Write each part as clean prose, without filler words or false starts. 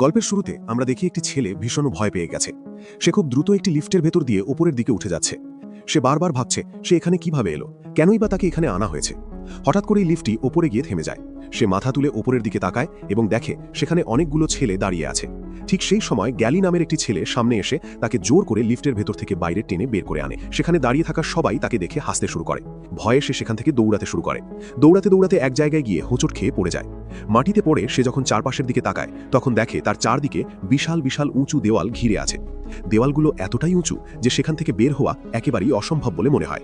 গল্পের শুরুতে আমরা দেখি একটি ছেলে ভীষণ ভয় পেয়ে গেছে। সে খুব দ্রুত একটি লিফটের ভেতর দিয়ে উপরের দিকে উঠে যাচ্ছে। সে বারবার ভাবছে সে এখানে কিভাবে এলো, কেনই বা তাকে এখানে আনা হয়েছে। হঠাৎ করেই লিফটটি ওপরে গিয়ে থেমে যায়। সে মাথা তুলে ওপরের দিকে তাকায় এবং দেখে সেখানে অনেকগুলো ছেলে দাঁড়িয়ে আছে। ঠিক সেই সময় গ্যালি নামের একটি ছেলে সামনে এসে তাকে জোর করে লিফটের ভেতর থেকে বাইরে টেনে বের করে আনে। সেখানে দাঁড়িয়ে থাকা সবাই তাকে দেখে হাসতে শুরু করে। ভয়ে সে সেখান থেকে দৌড়াতে শুরু করে। দৌড়াতে দৌড়াতে এক জায়গায় গিয়ে হোঁচট খেয়ে পড়ে যায়। মাটিতে পড়ে সে যখন চারপাশের দিকে তাকায় তখন দেখে তার চারদিকে বিশাল বিশাল উঁচু দেওয়াল ঘিরে আছে। দেওয়ালগুলো এতটাই উঁচু যে সেখান থেকে বের হওয়া একেবারেই অসম্ভব বলে মনে হয়।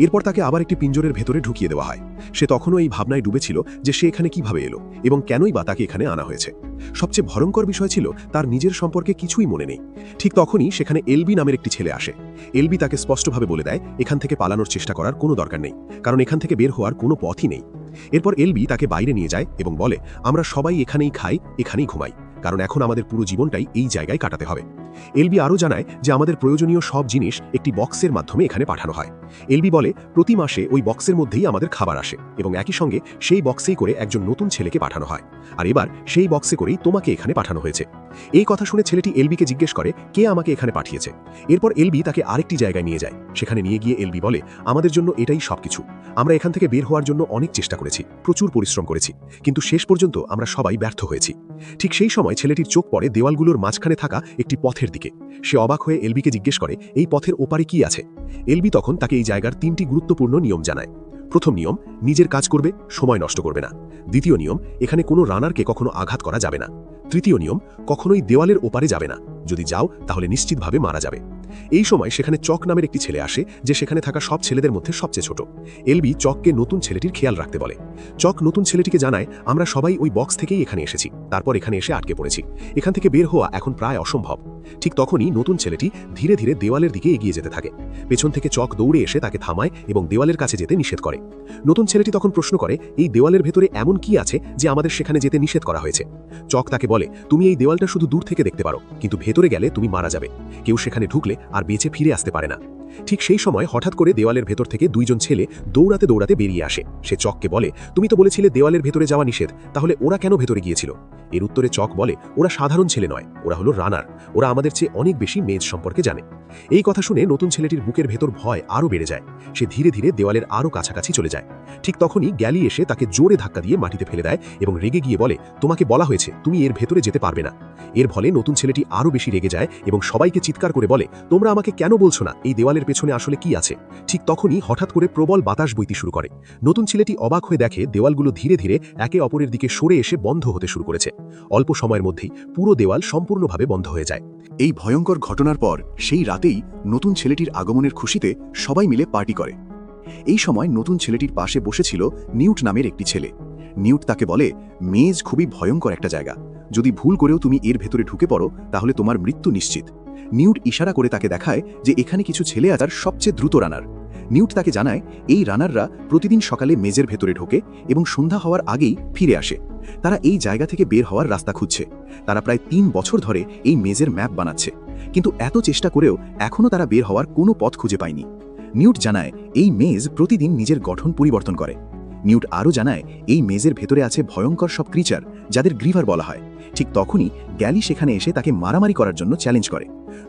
এরপর তাকে আবার একটি পিঞ্জরের ভেতরে ঢুকিয়ে দেওয়া হয়। সে তখনও এই ভাবনায় ডুবেছিল যে সে এখানে কিভাবে এলো এবং কেনই বা তাকে এখানে আনা হয়েছে। সবচেয়ে ভয়ঙ্কর বিষয় ছিল তার নিজের সম্পর্কে কিছুই মনে নেই। ঠিক তখনই সেখানে এলবি নামের একটি ছেলে আসে। এলবি তাকে স্পষ্টভাবে বলে দেয় এখান থেকে পালানোর চেষ্টা করার কোনো দরকার নেই, কারণ এখান থেকে বের হওয়ার কোনো পথই নেই। এরপর এলবি তাকে বাইরে নিয়ে যায় এবং বলে আমরা সবাই এখানেই খাই, এখানেই ঘুমাই, কারণ এখন আমাদের পুরো জীবনটাই এই জায়গায় কাটাতে হবে। এলবি আরও জানায় যে আমাদের প্রয়োজনীয় সব জিনিস একটি বক্সের মাধ্যমে এখানে পাঠানো হয়। এলবি বলে প্রতি মাসে ওই বক্সের মধ্যেই আমাদের খাবার আসে এবং একই সঙ্গে সেই বক্সেই করে একজন নতুন ছেলেকে পাঠানো হয়, আর এবার সেই বক্সে করেই তোমাকে এখানে পাঠানো হয়েছে। এই কথা শুনে ছেলেটি এলবিকে জিজ্ঞেস করে কে আমাকে এখানে পাঠিয়েছে। এরপর এলবি তাকে আরেকটি জায়গায় নিয়ে যায়। সেখানে নিয়ে গিয়ে এলবি বলে আমাদের জন্য এটাই সবকিছু। আমরা এখান থেকে বের হওয়ার জন্য অনেক চেষ্টা করেছি, প্রচুর পরিশ্রম করেছি, কিন্তু শেষ পর্যন্ত আমরা সবাই ব্যর্থ হয়েছি। ঠিক সেই সময় ছেলেটির চোখ পড়ে দেওয়ালগুলোর মাঝখানে থাকা একটি পথের দিকে। সে অবাক হয়ে এলবিকে জিজ্ঞেস করে এই পথের ওপারে কি আছে। এলবি তখন তাকে এই জায়গার 3টি গুরুত্বপূর্ণ নিয়ম জানায়। প্রথম নিয়ম, নিজের কাজ করবে, সময় নষ্ট করবে না। দ্বিতীয় নিয়ম, এখানে কোনো রানারকে কখনো আঘাত করা যাবে না। তৃতীয় নিয়ম, কখনোই দেওয়ালের ওপারে যাবে না, যদি যাও তাহলে নিশ্চিতভাবে মারা যাবে। এই সময় সেখানে চক নামের একটি ছেলে আসে যে সেখানে থাকা সব ছেলেদের মধ্যে সবচেয়ে ছোট। এলবি চককে নতুন ছেলেটির খেয়াল রাখতে বলে। চক নতুন ছেলেটিকে জানায় আমরা সবাই ওই বক্স থেকেই এখানে এসেছি, তারপর এখানে এসে আটকে পড়েছি, এখান থেকে বের হওয়া এখন প্রায় অসম্ভব। ঠিক তখনই নতুন ছেলেটি ধীরে ধীরে দেওয়ালের দিকে এগিয়ে যেতে থাকে। পেছন থেকে চক দৌড়ে এসে তাকে থামায় এবং দেওয়ালের কাছে যেতে নিষেধ করে। নতুন ছেলেটি তখন প্রশ্ন করে এই দেওয়ালের ভেতরে এমন কি আছে যে আমাদের সেখানে যেতে নিষেধ করা হয়েছে। চক তাকে বলে তুমি এই দেওয়ালটা শুধু দূর থেকে দেখতে পারো, কিন্তু ভেতরে গেলে তুমি মারা যাবে। কেউ সেখানে ঢুকলে আর বেঁচে ফিরে আসতে পারে না। ঠিক সেই সময় হঠাৎ করে দেওয়ালের ভেতর থেকে দুইজন ছেলে দৌড়াতে দৌড়াতে বেরিয়ে আসে। সে চককে বলে তুমি তো বলেছিলে দেওয়ালের ভেতরে যাওয়া নিষেধ, তাহলে ওরা কেন ভেতরে গিয়েছিল? এর উত্তরে চক বলে ওরা সাধারণ ছেলে নয়, ওরা হলো রানার। ওরা আমাদের চেয়ে অনেক বেশি মেজ সম্পর্কে জানে। এই কথা শুনে নতুন ছেলেটির বুকের ভেতর ভয় আরও বেড়ে যায়। সে ধীরে ধীরে দেওয়ালের আরও কাছাকাছি চলে যায়। ঠিক তখনই গ্যালি এসে তাকে জোরে ধাক্কা দিয়ে মাটিতে ফেলে দেয় এবং রেগে গিয়ে বলে তোমাকে বলা হয়েছে তুমি এর ভেতরে যেতে পারবে না। এর ফলে নতুন ছেলেটি আরও বেশি রেগে যায় এবং সবাইকে চিৎকার করে বলে তোমরা আমাকে কেন বলছো না এই দেওয়ালের পেছনে আসলে কি আছে। ঠিক তখনই হঠাৎ করে প্রবল বাতাস বইতে শুরু করে। নতুন ছেলেটি অবাক হয়ে দেখে দেওয়ালগুলো ধীরে ধীরে একে অপরের দিকে সরে এসে বন্ধ হতে শুরু করেছে। অল্প সময়ের মধ্যেই পুরো দেওয়াল সম্পূর্ণভাবে বন্ধ হয়ে যায়। এই ভয়ঙ্কর ঘটনার পর সেই রাতেই নতুন ছেলেটির আগমনের খুশিতে সবাই মিলে পার্টি করে। এই সময় নতুন ছেলেটির পাশে বসেছিল নিউট নামের একটি ছেলে। নিউট তাকে বলে মেজ খুবই ভয়ঙ্কর একটা জায়গা, যদি ভুল করেও তুমি এর ভেতরে ঢুকে পড়ো তাহলে তোমার মৃত্যু নিশ্চিত। নিউট ইশারা করে তাকে দেখায় যে এখানে কিছু ছেলে আছে সবচেয়ে দ্রুত রানার। নিউট তাকে জানায় এই রানাররা প্রতিদিন সকালে মেজের ভেতরে ঢোকে এবং সন্ধ্যা হওয়ার আগেই ফিরে আসে। তারা এই জায়গা থেকে বের হওয়ার রাস্তা খুঁজছে। তারা প্রায় 3 বছর ধরে এই মেজের ম্যাপ বানাচ্ছে, কিন্তু এত চেষ্টা করেও এখনও তারা বের হওয়ার কোনো পথ খুঁজে পায়নি। নিউট জানায় এই মেজ প্রতিদিন নিজের গঠন পরিবর্তন করে। নিউট আরও জানায় এই মেজের ভেতরে আছে ভয়ঙ্কর সব ক্রিচার যাদের গ্রিভার বলা হয়। ঠিক তখনই গ্যালি সেখানে এসে তাকে মারামারি করার জন্য চ্যালেঞ্জ করে।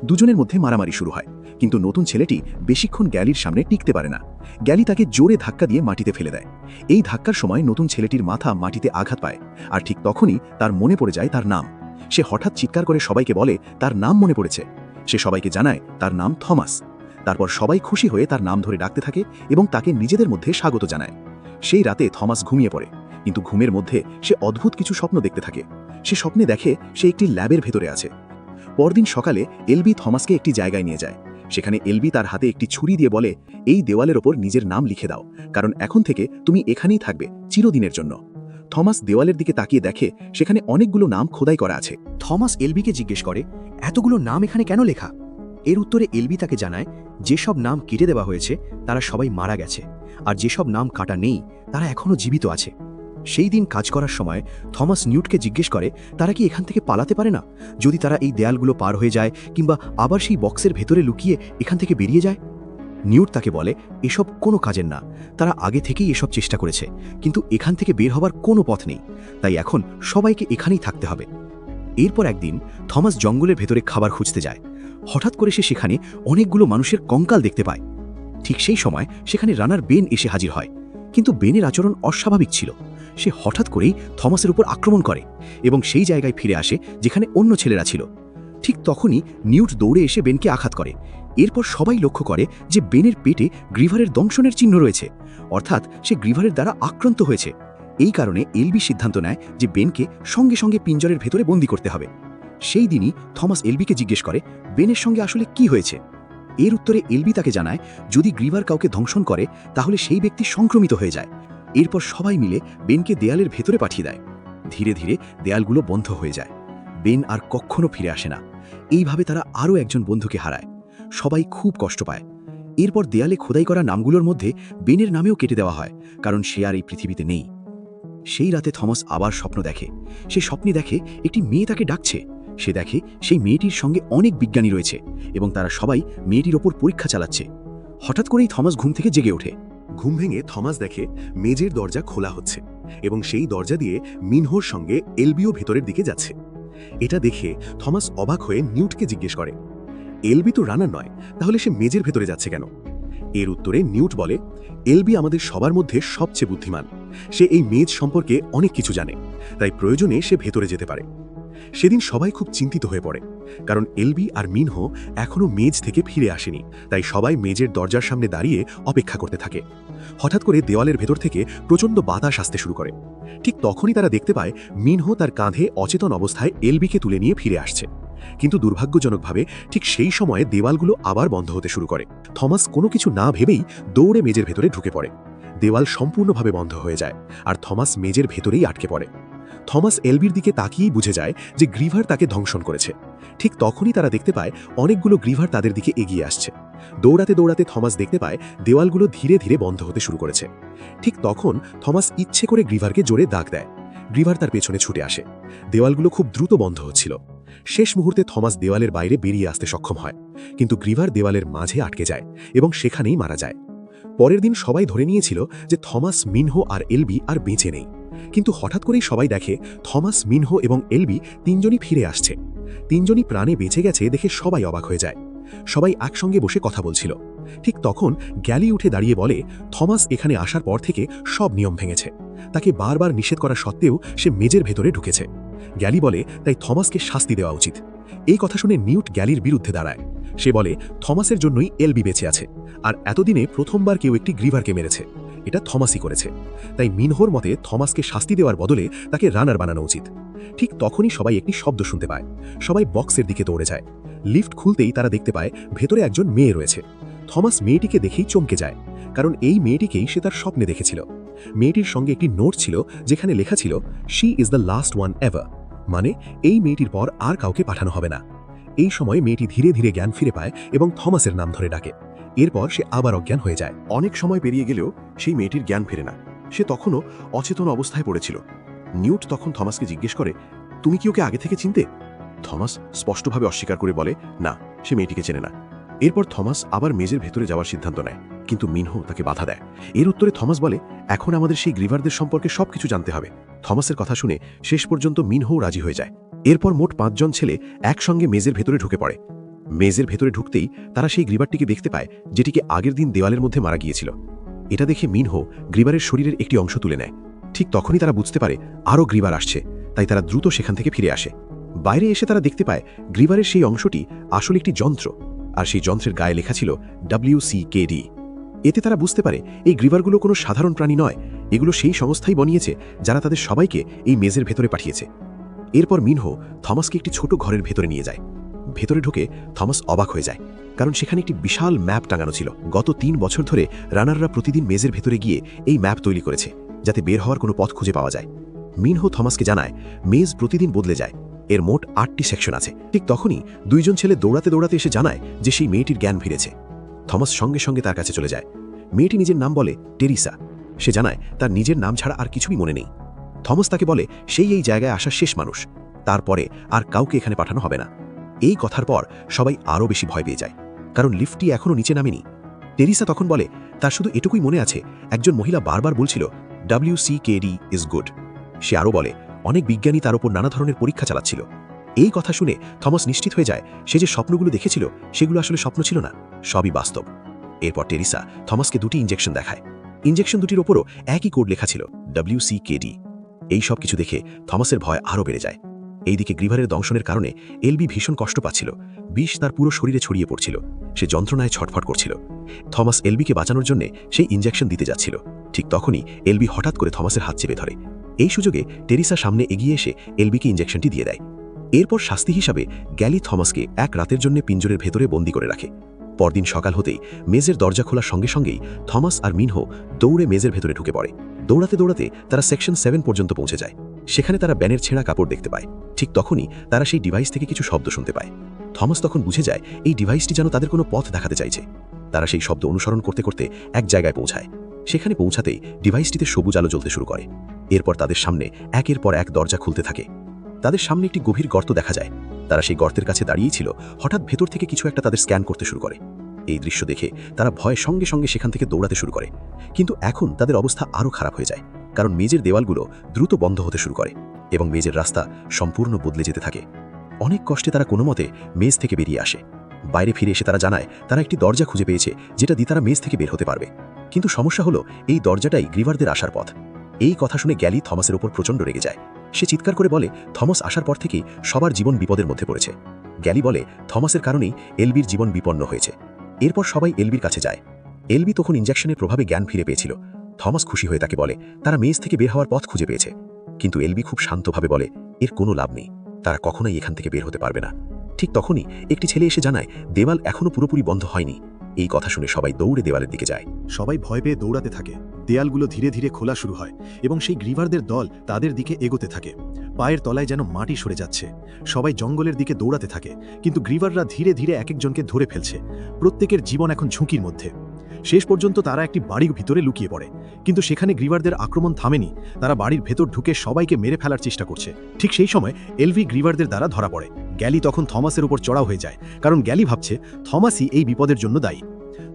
দুজনের মধ্যে মারামারি শুরু হয়, কিন্তু নতুন ছেলেটি বেশিক্ষণ গ্যালির সামনে টিকতে পারে না। গ্যালি তাকে জোরে ধাক্কা দিয়ে মাটিতে ফেলে দেয়। এই ধাক্কার সময় নতুন ছেলেটির মাথা মাটিতে আঘাত পায়, আর ঠিক তখনই তার মনে পড়ে যায় তার নাম। সে হঠাৎ চিৎকার করে সবাইকে বলে তার নাম মনে পড়েছে। সে সবাইকে জানায় তার নাম থমাস। তারপর সবাই খুশি হয়ে তার নাম ধরে ডাকতে থাকে এবং তাকে নিজেদের মধ্যে স্বাগত জানায়। সেই রাতে থমাস ঘুমিয়ে পড়ে, কিন্তু ঘুমের মধ্যে সে অদ্ভুত কিছু স্বপ্ন দেখতে থাকে। সে স্বপ্নে দেখে সে একটি ল্যাবের ভেতরে আছে। পরদিন সকালে এলবি থমাসকে একটি জায়গায় নিয়ে যায়। সেখানে এলবি তার হাতে একটি ছুরি দিয়ে বলে এই দেওয়ালের ওপর নিজের নাম লিখে দাও, কারণ এখন থেকে তুমি এখানেই থাকবে চিরদিনের জন্য। থমাস দেওয়ালের দিকে তাকিয়ে দেখে সেখানে অনেকগুলো নাম খোদাই করা আছে। থমাস এলবিকে জিজ্ঞেস করে এতগুলো নাম এখানে কেন লেখা। এর উত্তরে এলবি তাকে জানায় যেসব নাম কেটে দেওয়া হয়েছে তারা সবাই মারা গেছে, আর যেসব নাম কাটা নেই তারা এখনও জীবিত আছে। সেই দিন কাজ করার সময় থমাস নিউটকে জিজ্ঞেস করে তারা কি এখান থেকে পালাতে পারে না, যদি তারা এই দেয়ালগুলো পার হয়ে যায় কিংবা আবার সেই বক্সের ভেতরে লুকিয়ে এখান থেকে বেরিয়ে যায়। নিউট তাকে বলে এসব কোনো কাজের না, তারা আগে থেকেই এসব চেষ্টা করেছে, কিন্তু এখান থেকে বের হবার কোনো পথ নেই, তাই এখন সবাইকে এখানেই থাকতে হবে। এরপর একদিন থমাস জঙ্গলের ভেতরে খাবার খুঁজতে যায়। হঠাৎ করে সে সেখানে অনেকগুলো মানুষের কঙ্কাল দেখতে পায়। ঠিক সেই সময় সেখানে রানার বেন এসে হাজির হয়, কিন্তু বেনের আচরণ অস্বাভাবিক ছিল। সে হঠাৎ করেই থমাসের উপর আক্রমণ করে এবং সেই জায়গায় ফিরে আসে যেখানে অন্য ছেলেরা ছিল। ঠিক তখনই নিউট দৌড়ে এসে বেনকে আঘাত করে। এরপর সবাই লক্ষ্য করে যে বেনের পেটে গ্রিভারের দংশনের চিহ্ন রয়েছে, অর্থাৎ সে গ্রিভারের দ্বারা আক্রান্ত হয়েছে। এই কারণে এলবি সিদ্ধান্ত নেয় যে বেনকে সঙ্গে সঙ্গে পিঞ্জরের ভেতরে বন্দি করতে হবে। সেই দিনই থমাস এলবিকে জিজ্ঞেস করে বেনের সঙ্গে আসলে কি হয়েছে। এর উত্তরে এলবি তাকে জানায় যদি গ্রিভার কাউকে ধ্বংসন করে তাহলে সেই ব্যক্তি সংক্রমিত হয়ে যায়। এরপর সবাই মিলে বেনকে দেয়ালের ভেতরে পাঠিয়ে দেয়। ধীরে ধীরে দেয়ালগুলো বন্ধ হয়ে যায়। বেন আর কখনো ফিরে আসে না। এইভাবে তারা আরও একজন বন্ধুকে হারায়। সবাই খুব কষ্ট পায়। এরপর দেয়ালে খোদাই করা নামগুলোর মধ্যে বেনের নামেও কেটে দেওয়া হয়, কারণ সে আর এই পৃথিবীতে নেই। সেই রাতে থমাস আবার স্বপ্ন দেখে। সে স্বপ্নে দেখে একটি মেয়ে তাকে ডাকছে। সে দেখে সেই মেয়েটির সঙ্গে অনেক বিজ্ঞানী রয়েছে এবং তারা সবাই মেয়েটির ওপর পরীক্ষা চালাচ্ছে। হঠাৎ করেই থমাস ঘুম থেকে জেগে ওঠে। ঘুম ভেঙে থমাস দেখে মেজের দরজা খোলা হচ্ছে এবং সেই দরজা দিয়ে মিনহোর সঙ্গে এলবিও ভেতরের দিকে যাচ্ছে। এটা দেখে থমাস অবাক হয়ে নিউটকে জিজ্ঞেস করে, এলবি তো রানার নয়, তাহলে সে মেজের ভেতরে যাচ্ছে কেন? এর উত্তরে নিউট বলে, এলবি আমাদের সবার মধ্যে সবচেয়ে বুদ্ধিমান। সে এই মেজ সম্পর্কে অনেক কিছু জানে, তাই প্রয়োজনে সে ভেতরে যেতে পারে। সেদিন সবাই খুব চিন্তিত হয়ে পড়ে, কারণ এলবি আর মিনহো এখনও মেজ থেকে ফিরে আসেনি। তাই সবাই মেজের দরজার সামনে দাঁড়িয়ে অপেক্ষা করতে থাকে। হঠাৎ করে দেওয়ালের ভেতর থেকে প্রচণ্ড বাতাস আসতে শুরু করে। ঠিক তখনই তারা দেখতে পায় মিনহো তার কাঁধে অচেতন অবস্থায় এলবিকে তুলে নিয়ে ফিরে আসছে। কিন্তু দুর্ভাগ্যজনকভাবে ঠিক সেই সময়ে দেওয়ালগুলো আবার বন্ধ হতে শুরু করে। থমাস কোনো কিছু না ভেবেই দৌড়ে মেজের ভেতরে ঢুকে পড়ে। দেওয়াল সম্পূর্ণভাবে বন্ধ হয়ে যায় আর থমাস মেজের ভেতরেই আটকে পড়ে। থমাস এলবির দিকে তাকিয়েই বুঝে যায় যে গ্রিভার তাকে ধ্বংসন করেছে। ঠিক তখনই তারা দেখতে পায় অনেকগুলো গ্রিভার তাদের দিকে এগিয়ে আসছে। দৌড়াতে দৌড়াতে থমাস দেখতে পায় দেওয়ালগুলো ধীরে ধীরে বন্ধ হতে শুরু করেছে। ঠিক তখন থমাস ইচ্ছে করে গ্রিভারকে জোরে দাগ দেয়। গ্রিভার তার পেছনে ছুটে আসে। দেওয়ালগুলো খুব দ্রুত বন্ধ হচ্ছিল। শেষ মুহূর্তে থমাস দেওয়ালের বাইরে বেরিয়ে আসতে সক্ষম হয়, কিন্তু গ্রিভার দেওয়ালের মাঝে আটকে যায় এবং সেখানেই মারা যায়। পরের দিন সবাই ধরে নিয়েছিল যে থমাস, মিনহো আর এলবি আর বেঁচে নেই। কিন্তু হঠাৎ করেই সবাই দেখে থমাস, মিনহো এবং এলবি তিনজনই ফিরে আসছে। তিনজনই প্রাণে বেঁচে গেছে দেখে সবাই অবাক হয়ে যায়। সবাই একসঙ্গে বসে কথা বলছিল। ঠিক তখন গ্যালি উঠে দাঁড়িয়ে বলে, থমাস এখানে আসার পর থেকে সব নিয়ম ভেঙেছে। তাকে বারবার নিষেধ করা সত্ত্বেও সে মেজের ভেতরে ঢুকেছে। গ্যালি বলে তাই থমাসকে শাস্তি দেওয়া উচিত। এই কথা শুনে নিউট গ্যালির বিরুদ্ধে দাঁড়ায়। সে বলে থমাসের জন্যই এলবি বেঁচে আছে, আর এতদিনে প্রথমবার কেউ একটি গ্রিভারকে মেরেছে। এটা থমাসই করেছে। তাই মিনহোর মতে থমাসকে শাস্তি দেওয়ার বদলে তাকে রানার বানানো উচিত। ঠিক তখনই সবাই একটি শব্দ শুনতে পায়। সবাই বক্সের দিকে দৌড়ে যায়। লিফট খুলতেই তারা দেখতে পায় ভেতরে একজন মেয়ে রয়েছে। থমাস মেয়েটিকে দেখেই চমকে যায়, কারণ এই মেয়েটিকেই সে তার স্বপ্নে দেখেছিল। মেয়েটির সঙ্গে একটি নোট ছিল যেখানে লেখা ছিল, she is the last one ever, মানে এই মেয়েটির পর আর কাউকে পাঠানো হবে না। এই সময় মেয়েটি ধীরে ধীরে জ্ঞান ফিরে পায় এবং থমাসের নাম ধরে ডাকে। এরপর সে আবার অজ্ঞান হয়ে যায়। অনেক সময় পেরিয়ে গেলেও সেই মেয়েটির জ্ঞান ফেরে না। সে তখনও অচেতন অবস্থায় পড়েছিল। নিউট তখন থমাসকে জিজ্ঞেস করে, তুমি কি ওকে আগে থেকে চিনতে? থমাস স্পষ্টভাবে অস্বীকার করে বলে, না, সে মেয়েটিকে চেনে না। এরপর থমাস আবার মেজের ভেতরে যাওয়ার সিদ্ধান্ত নেয়, কিন্তু মিনহো তাকে বাধা দেয়। এর উত্তরে থমাস বলে, এখন আমাদের সেই গ্রিভারদের সম্পর্কে সবকিছু জানতে হবে। থমাসের কথা শুনে শেষ পর্যন্ত মিনহো রাজি হয়ে যায়। এরপর মোট 5 জন ছেলে একসঙ্গে মেজের ভেতরে ঢুকে পড়ে। মেজের ভেতরে ঢুকতেই তারা সেই গ্রিভারটিকে দেখতে পায়, যেটিকে আগের দিন দেওয়ালের মধ্যে মারা গিয়েছিল। এটা দেখে মিনহো গ্রিভারের শরীরের একটি অংশ তুলে নেয়। ঠিক তখনই তারা বুঝতে পারে আরও গ্রিভার আসছে, তাই তারা দ্রুত সেখান থেকে ফিরে আসে। বাইরে এসে তারা দেখতে পায় গ্রিভারের সেই অংশটি আসলে একটি যন্ত্র, আর সেই যন্ত্রের গায়ে লেখা ছিল WCKD। এতে তারা বুঝতে পারে এই গ্রিভারগুলো কোনো সাধারণ প্রাণী নয়, এগুলো সেই সংস্থাই বানিয়েছে যারা তাদের সবাইকে এই মেজের ভেতরে পাঠিয়েছে। এরপর মিনহো থমাসকে একটি ছোট ঘরের ভেতরে নিয়ে যায়। ভেতরে ঢুকে থমাস অবাক হয়ে যায়, কারণ সেখানে একটি বিশাল ম্যাপ টাঙানো ছিল। গত 3 বছর ধরে রানাররা প্রতিদিন মেজের ভেতরে গিয়ে এই ম্যাপ তৈরি করেছে, যাতে বের হওয়ার কোনো পথ খুঁজে পাওয়া যায়। মিনহো থমাসকে জানায় মেজ প্রতিদিন বদলে যায়, এর মোট 8টি সেকশন আছে। ঠিক তখনই 2 জন ছেলে দৌড়াতে দৌড়াতে এসে জানায় যে সেই মেয়েটির জ্ঞান ফিরেছে। থমাস সঙ্গে সঙ্গে তার কাছে চলে যায়। মেয়েটি নিজের নাম বলে টেরিসা। সে জানায় তার নিজের নাম ছাড়া আর কিছুই মনে নেই। থমাস তাকে বলে সেই এই জায়গায় আসা শেষ মানুষ, তারপরে আর কাউকে এখানে পাঠানো হবে না। এই কথার পর সবাই আরও বেশি ভয় পেয়ে যায়, কারণ লিফটটি এখনও নিচে নামেনি। টেরিসা তখন বলে তার শুধু এটুকুই মনে আছে, একজন মহিলা বারবার বলছিল WCKD ইজ গুড। সে আরও বলে অনেক বিজ্ঞানী তার উপর নানা ধরনের পরীক্ষা চালাচ্ছিল। এই কথা শুনে থমাস নিশ্চিত হয়ে যায় সে যে স্বপ্নগুলো দেখেছিল সেগুলো আসলে স্বপ্ন ছিল না, সবই বাস্তব। এরপর টেরিসা থমাসকে 2টি ইঞ্জেকশন দেখায়। ইঞ্জেকশন দুটির ওপরও একই কোড লেখা ছিল, WCKD। এই সব কিছু দেখে থমাসের ভয় আরও বেড়ে যায়। এইদিকে গ্রিভারের দংশনের কারণে এলবি ভীষণ কষ্ট পাচ্ছিল, বিষ তার পুরো শরীরে ছড়িয়ে পড়ছিল, সে যন্ত্রণায় ছটফট করছিল। থমাস এলবিকে বাঁচানোর জন্য সেই ইঞ্জেকশন দিতে যাচ্ছিল। ঠিক তখনই এলবি হঠাৎ করে থমাসের হাত চেপে ধরে। এই সুযোগে টেরিসা সামনে এগিয়ে এসে এলবিকে ইঞ্জেকশনটি দিয়ে দেয়। এরপর শাস্তি হিসাবে গ্যালি থমাসকে এক রাতের জন্য পিঞ্জরের ভেতরে বন্দি করে রাখে। পরদিন সকাল হতেই মেজের দরজা খোলার সঙ্গে সঙ্গেই থমাস আর মিনহো দৌড়ে মেজের ভেতরে ঢুকে পড়ে। দৌড়াতে দৌড়াতে তারা সেকশন 7 পর্যন্ত পৌঁছে যায়। সেখানে তারা ব্যানের ছেঁড়া কাপড় দেখতে পায়। ঠিক তখনই তারা সেই ডিভাইস থেকে কিছু শব্দ শুনতে পায়। থমাস তখন বুঝে যায় এই ডিভাইসটি যেন তাদের কোনো পথ দেখাতে চাইছে। তারা সেই শব্দ অনুসরণ করতে করতে এক জায়গায় পৌঁছায়। সেখানে পৌঁছাতেই ডিভাইসটিতে সবুজ আলো জ্বলতে শুরু করে। এরপর তাদের সামনে একের পর এক দরজা খুলতে থাকে। তাদের সামনে একটি গভীর গর্ত দেখা যায়। তারা সেই গর্তের কাছে দাঁড়িয়েই ছিল, হঠাৎ ভেতর থেকে কিছু একটা তাদের স্ক্যান করতে শুরু করে। এই দৃশ্য দেখে তারা ভয়ের সঙ্গে সঙ্গে সেখান থেকে দৌড়াতে শুরু করে। কিন্তু এখন তাদের অবস্থা আরও খারাপ হয়ে যায়, কারণ মেজের দেওয়ালগুলো দ্রুত বন্ধ হতে শুরু করে এবং মেজের রাস্তা সম্পূর্ণ বদলে যেতে থাকে। অনেক কষ্টে তারা কোনো মতে মেজ থেকে বেরিয়ে আসে। বাইরে ফিরে এসে তারা জানায় তারা একটি দরজা খুঁজে পেয়েছে, যেটা দিয়ে তারা মেজ থেকে বের হতে পারবে। কিন্তু সমস্যা হলো এই দরজাটাই গ্রিভারদের আসার পথ। এই কথা শুনে গ্যালি থমাসের ওপর প্রচণ্ড রেগে যায়। সে চিৎকার করে বলে থমাস আসার পর থেকেই সবার জীবন বিপদের মধ্যে পড়েছে। গ্যালি বলে থমাসের কারণেই এলবির জীবন বিপন্ন হয়েছে। এরপর সবাই এলবির কাছে যায়। এলবি তখন ইঞ্জেকশনের প্রভাবে জ্ঞান ফিরে পেয়েছিল। থমাস খুশি হয়ে তাকে বলে তারা মেজ থেকে বের হওয়ার পথ খুঁজে পেয়েছে। কিন্তু এলবি খুব শান্তভাবে বলে এর কোনো লাভ নেই, তারা কখনোই এখান থেকে বের হতে পারবে না। ঠিক তখনই একটি ছেলে এসে জানায় দেওয়াল এখনও পুরোপুরি বন্ধ হয়নি। এই কথা শুনে সবাই দৌড়ে দেওয়ালের দিকে যায়। সবাই ভয় পেয়ে দৌড়াতে থাকে। দেয়ালগুলো ধীরে ধীরে খোলা শুরু হয় এবং সেই গ্রিভারদের দল তাদের দিকে এগোতে থাকে। পায়ের তলায় যেন মাটি সরে যাচ্ছে। সবাই জঙ্গলের দিকে দৌড়াতে থাকে, কিন্তু গ্রিভাররা ধীরে ধীরে এক একজনকে ধরে ফেলছে। প্রত্যেকের জীবন এখন ঝুঁকির মধ্যে। শেষ পর্যন্ত তারা একটি বাড়ির ভিতরে লুকিয়ে পড়ে, কিন্তু সেখানে গ্রিভারদের আক্রমণ থামেনি। তারা বাড়ির ভেতর ঢুকে সবাইকে মেরে ফেলার চেষ্টা করছে। ঠিক সেই সময় এলভি গ্রিভারদের দ্বারা ধরা পড়ে। গ্যালি তখন থমাসের উপর চড়াও হয়ে যায়, কারণ গ্যালি ভাবছে থমাসই এই বিপদের জন্য দায়ী।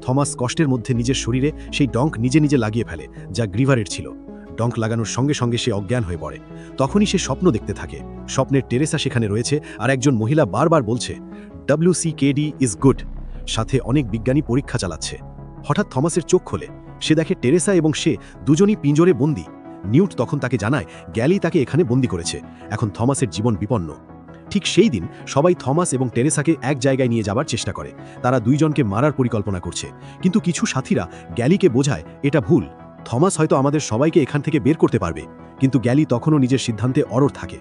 থমাস কষ্টের মধ্যে নিজের শরীরে সেই ডঙ্ক নিজে নিজে লাগিয়ে ফেলে, যা গ্রিভারের ছিল। ডঙ্ক লাগানোর সঙ্গে সঙ্গে সে অজ্ঞান হয়ে পড়ে। তখনই সে স্বপ্ন দেখতে থাকে। স্বপ্নের টেরেসা সেখানে রয়েছে আর একজন মহিলা বারবার বলছে WCKD ইজ গুড, সাথে অনেক বিজ্ঞানী পরীক্ষা চালাচ্ছে। হঠাৎ থমাসের চোখ খোলে। সে দেখে টেরেসা এবং সে দুজনই পিঞ্জরে বন্দী। নিউট তখন তাকে জানায় গ্যালি তাকে এখানে বন্দী করেছে। এখন থমাসের জীবন বিপন্ন। ঠিক সেই দিন সবাই থমাস এবং টেরেসাকে এক জায়গায় নিয়ে যাবার চেষ্টা করে। তারা দুইজনকে মারার পরিকল্পনা করছে, কিন্তু কিছু সাথীরা গ্যালিকে বোঝায় এটা ভুল। থমাস হয়তো আমাদের সবাইকে এখান থেকে বের করতে পারবে। কিন্তু গ্যালি তখনও নিজের সিদ্ধান্তে অড় থাকে।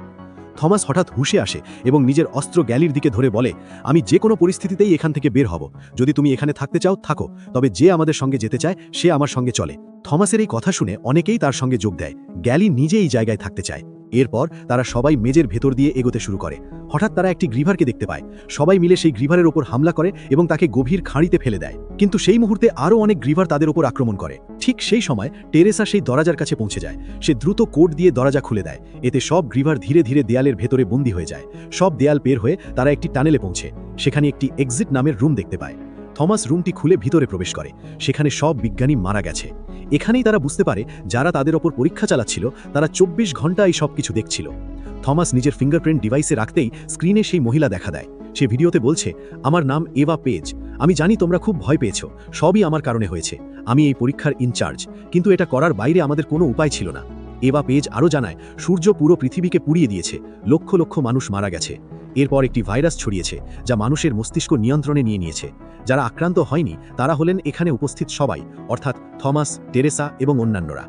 থমাস হঠাৎ হুঁশে আসে এবং নিজের অস্ত্র গ্যালির দিকে ধরে বলে আমি যে কোনো পরিস্থিতিতেই এখান থেকে বের হব। যদি তুমি এখানে থাকতে চাও থাকো, তবে যে আমাদের সঙ্গে যেতে চায় সে আমার সঙ্গে চলে। থমাসের এই কথা শুনে অনেকেই তার সঙ্গে যোগ দেয়। গ্যালি নিজে এই জায়গায় থাকতে চায়। এরপর তারা সবাই মেজের ভেতর দিয়ে এগোতে শুরু করে। হঠাৎ তারা একটি গ্রিভারকে দেখতে পায়। সবাই মিলে সেই গ্রিভারের ওপর হামলা করে এবং তাকে গভীর খাঁড়িতে ফেলে দেয়। কিন্তু সেই মুহূর্তে আরও অনেক গ্রিভার তাদের ওপর আক্রমণ করে। ঠিক সেই সময় টেরেসা সেই দরজার কাছে পৌঁছে যায়। সে দ্রুত কোড দিয়ে দরজা খুলে দেয়। এতে সব গ্রিভার ধীরে ধীরে দেয়ালের ভেতরে বন্দী হয়ে যায়। সব দেয়াল পের হয়ে তারা একটি টানেলে পৌঁছে। সেখানে একটি এক্সিট নামের রুম দেখতে পায়। থমাস রুমটি খুলে ভিতরে প্রবেশ করে। সেখানে সব বিজ্ঞানী মারা গেছে। এখানেই তারা বুঝতে পারে যারা তাদের ওপর পরীক্ষা চালাচ্ছিল তারা 24 ঘন্টা এই সব কিছু দেখছিল। থমাস নিজের ফিঙ্গারপ্রিন্ট ডিভাইসে রাখতেই স্ক্রিনে সেই মহিলা দেখা দেয়। সে ভিডিওতে বলছে আমার নাম এভা পেজ। আমি জানি তোমরা খুব ভয় পেয়েছ, সবই আমার কারণে হয়েছে। আমি এই পরীক্ষার ইনচার্জ, কিন্তু এটা করার বাইরে আমাদের কোনো উপায় ছিল না। এভা পেজ আরও জানায় সূর্য পুরো পৃথিবীকে পুড়িয়ে দিয়েছে, লক্ষ লক্ষ মানুষ মারা গেছে। এরপর একটি ভাইরাস ছড়িয়েছে যা মানুষের মস্তিষ্ক নিয়ন্ত্রণে নিয়ে নিয়েছে। যারা আক্রান্ত হয়নি তারা হলেন এখানে উপস্থিত সবাই, অর্থাৎ থমাস, টেরেসা এবং অন্যান্যরা।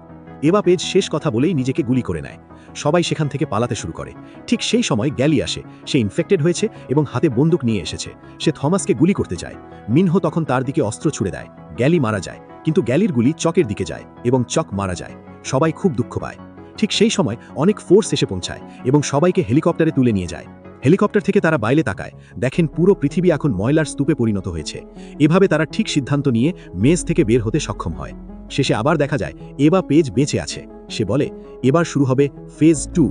এভা পেজ শেষ কথা বলেই নিজেকে গুলি করে নেয়। সবাই সেখান থেকে পালাতে শুরু করে। ঠিক সেই সময় গ্যালি আসে। সে ইনফেক্টেড হয়েছে এবং হাতে বন্দুক নিয়ে এসেছে। সে থমাসকে গুলি করতে যায়। মিনহো তখন তার দিকে অস্ত্র ছুড়ে দেয়। গ্যালি মারা যায়, কিন্তু গ্যালির গুলি চকের দিকে যায় এবং চক মারা যায়। সবাই খুব দুঃখ পায়। ঠিক সেই সময় অনেক ফোর্স এসে পৌঁছায় এবং সবাইকে হেলিকপ্টারে তুলে নিয়ে যায়। হেলিকপ্টার থেকে তারা বাইরে তাকায়, দেখেন পুরো পৃথিবী এখন ময়লার স্তূপে পরিণত হয়েছে। এভাবে তারা ঠিক সিদ্ধান্ত নিয়ে মেজ থেকে বের হতে সক্ষম হয়। শেষে আবার দেখা যায় এভা পেজ বেঁচে আছে। সে বলে এবার শুরু হবে ফেজ 2।